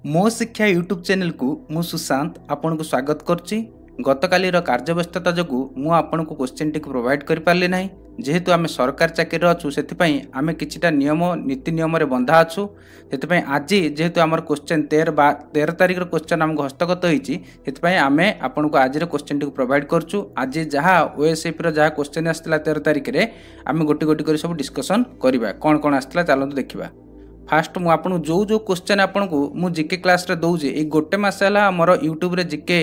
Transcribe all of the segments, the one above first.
मो शिक्षा YouTube channel को मु सुशांत आपन को स्वागत करछि। गतकाली कार्यव्यस्तता जो मु आपन को क्वेश्चन टी प्रोवाइड कर पारली नाही, जेहेतु आम सरकार चाकरी अच्छु से आम किछिटा नियम नीति नियम रे बंधा अच्छु। से आज जेहेतु आम क्वेश्चन 13 तारिख क्वेश्चन आमको हस्तगत होती आम आपन को आज क्वेश्चन टी प्रोवाइड करछु। आज जहाँ ओएसएफ जहाँ क्वेश्चन आसला 13 तारिख में आम गोटी गोटी कर सब डिस्कसन करवा कौन कौन आसला चलते देखा। फास्ट मु आपन जो जो क्वेश्चन आपन को मु जीके क्लास रे दउजे ए गोटे मास है हमर यूट्यूब रे जीके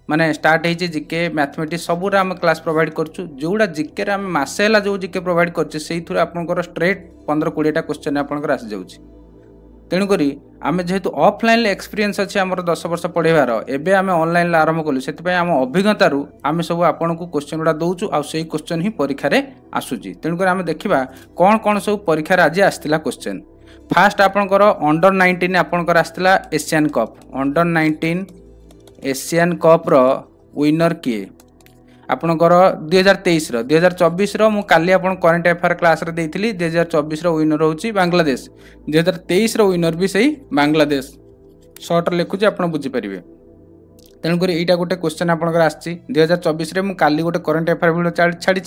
माने स्टार्ट होइचे जीके मैथमेटिक्स सबुरा हम क्लास प्रोवाइड करछु। जोड़ा जीके रे हम मास है जो जीके प्रोवाइड करछु सेही थ्रू आपनकर स्ट्रेट 15-20 टा क्वेश्चन आपनकर आसी जाउची। तेणु करी आमे जेहेतु ऑफलाइन एक्सपीरियंस अछि हमर 10 वर्ष पढ़ेबार एबे आमे ऑनलाइन आरंभ कलु सेति आम अभिज्ञता रु आमे सब आपन को क्वेश्चन गुडा दउछु आ सेही क्वेश्चन ही परीक्षा रे आसुची। तेणु करी आमे देखिबा कोन कोन सब परीक्षा रे आज आस्तिला क्वेश्चन। फास्ट आपनकर अंडर 19 आपनकर आस्तिला Asian cup. Under 19 Asian cup रो विनर किए आपनकर 2023 रो 2024 रो मु काली आपन करंट अफेयर क्लास रे देइथिली। 2024 रो विनर होची बांग्लादेश, 2023 रो विनर भी सही बांग्लादेश। शॉर्ट लिखुची आपन बुझी परिबे। तेणुक यहाँ गोटे क्वेश्चन आपंकर आसी 2024 रे काली गोटे करंट अफेयर वीडियो छाड़ी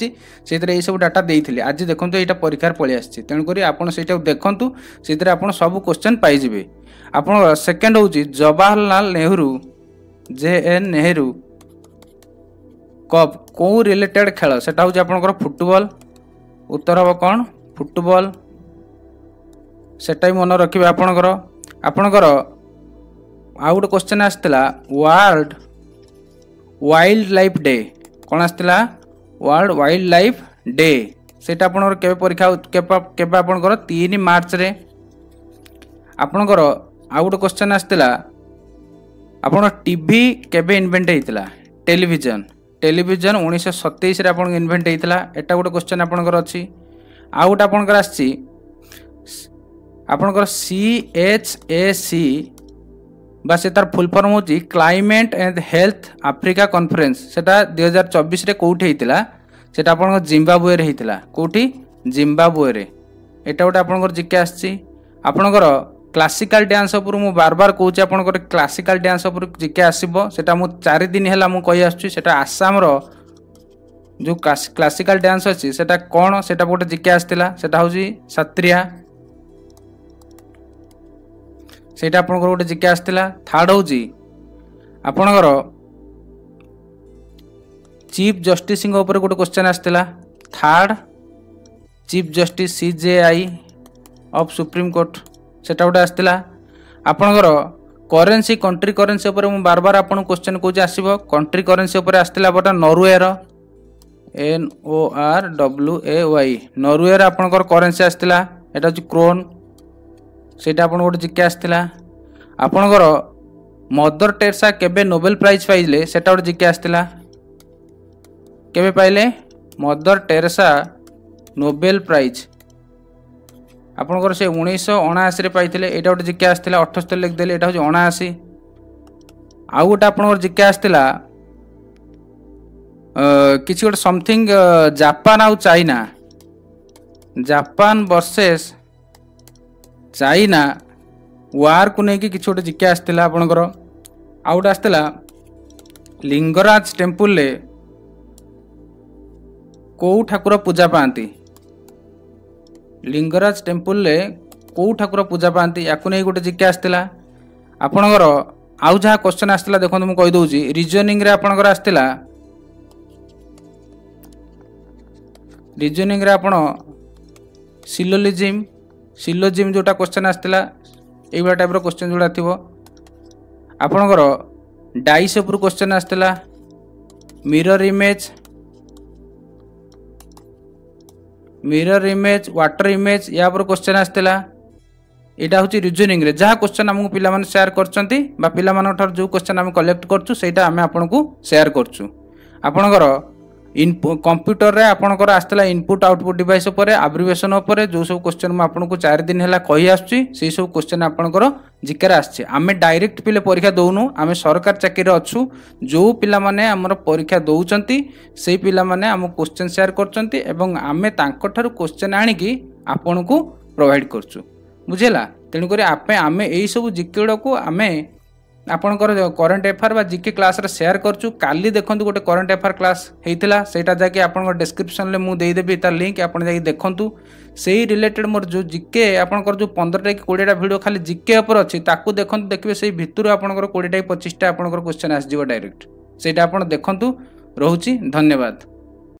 से सब डाटा देती आज देखो यहाँ परीक्षार पलि आसी। तेणुक आपड़ से देखूँ से आप सब क्वेश्चन पाइबे। आप सेकेंड हूँ जवाहरलाल नेहरू JN नेहरू कप कौ रिलेटेड खेल से हूँ फुटबॉल। उत्तर हम कौन फुटबॉल सेटा मन रखिए। आपणकर आउ गोटे क्वेश्चन आसला वर्ल्ड वाइल्ड लाइफ डे कौन आसला वर्ल्ड वाइल्ड लाइफ डे सेटा आपनकर केबे परीक्षा केबे आपनकर 3 मार्च रे। आपनकर आउ गोटे क्वेश्चन आसला आपन टीवी केबे इन्वेंट हेतिला टेलीविजन 1927 रे आपन इन्वेंट हेतिला। एटा गोटे क्वेश्चन आपनकर अछि। आउ गोटे आपनकर आछि आपनकर CHAC बस तार फुल फॉर्म होची climate and health Africa conference. सेटा 2024 रे कोठी हेतिला सेटा आपन जिम्बाब्वे रे हेतिला। कोठी जिम्बाब्वे रे। एटा गोटे आपनकर जीके आछि। आपनकर क्लासिकल डांस ऊपर मु बार बार कहूची आपनकर क्लासिकल डांस ऊपर जीके आसीबो। सेटा मु 4 दिन हैला मु कहि आछी। सेटा आसाम रो जो क्लासिकल डांस अछि सेटा कोन सेटा गोटे जीके आस्तिला सेटा होची सत्रिया। सेटा आपनकर गोटे जीके आस्तिला। थर्ड होची आपनकर चीफ जस्टिस ऊपर गोटे क्वेश्चन आस्तिला। Third chief justice CJI of supreme court सेटा गोटे आस्तिला। आपनकर करेंसी कंट्री करेंसी ऊपर मु बार बार आपन क्वेश्चन कोची आसीबो। कंट्री करेंसी ऊपर आस्तिला बटा नॉर्वे रो NORWAY नॉर्वे रो आपनकर करेंसी आस्तिला। एटा होची क्रोन सेटा आपन गोटे जीके आस्तिला। आपनकर मदर टेरेसा केबे नोबेल प्राइज पाइले सेटा गोटे जीके आस्तिला। केबे पाइले मदर टेरेसा नोबेल प्राइज आपनकर से 1979 रे पाइथिले। एटा गोटे जीके आस्तिला। 78 लिख देले एटा होची 79। आउ गोटे आपनकर जीके आस्तिला किछि गोटे समथिंग जापान आउ China Japan versus China war को लेकिन किसी गोटे जीके आसला। आपणकर आउ गोटे आसला लिंगराज टेम्पल ले कौ ठाकुर पूजा पाती। लिंगराज टेम्पल ले कौ ठाकुर पूजा पाती या गोटे जीके आसला। आपणकर आउ जहाँ क्वेश्चन आसला देखो मुझे कहीदे रिजनिंग रे आपणकर आसला रिजनिंग रे आपण सिलोजिम जोटा क्वेश्चन आसला ये टाइप क्वेश्चन जोड़ा थी। आपणकर डाइस उपर क्वेश्चन आसला मिरर इमेज वाटर इमेज या पर क्वेश्चन आसला। यहाँ हूँ रिजनिंग रे जहाँ क्वेश्चन आमको पिला माने शेयर करछंती बा पिला मानक ठार जो क्वेश्चन आम कलेक्ट करछु सेटा आमे आपनको शेयर करछु। आपणकर कंप्यूटर रे आपनकर आस्तिला इनपुट आउटपुट डिवाइस ऊपर एब्रिविएशन ऊपर जो सब क्वेश्चन मु आपनको 4 दिन हैला कहि आछी से सब क्वेश्चन आपनकर जिकर आछे। आमे डायरेक्ट पिले परीक्षा दउनु आमे सरकार चाकरी अछु। जो पिला माने हमर परीक्षा दउचंती से पिला माने हम क्वेश्चन शेयर करचंती एवं आमे तांको ठारू क्वेश्चन आनी कि आपनको प्रोवाइड करछु। बुझेला। तेणुक आम यही सब जिके गुड़ाक आम आपणकर करेन्ट एफआर बा जिके क्लास रे शेयर करछु। काली देखंतु गोटे करेन्ट एफआर क्लास हेइतिला सेटा जाके आपन डिस्क्रिप्शन ले मु देई देबी तार लिंक आपन जाके देखंतु। सेही रिलेटेड मोर जो जिके आपनकर जो 15 टा कि 20 टा वीडियो खाली जिके ऊपर अछि ताकू देखंतु। देखबे सेही भितरु आपनकर 20 टा 25 टा आपनकर क्वेश्चन आस जिवो डायरेक्ट सेटा आपन देखंतु। रहूची धन्यवाद।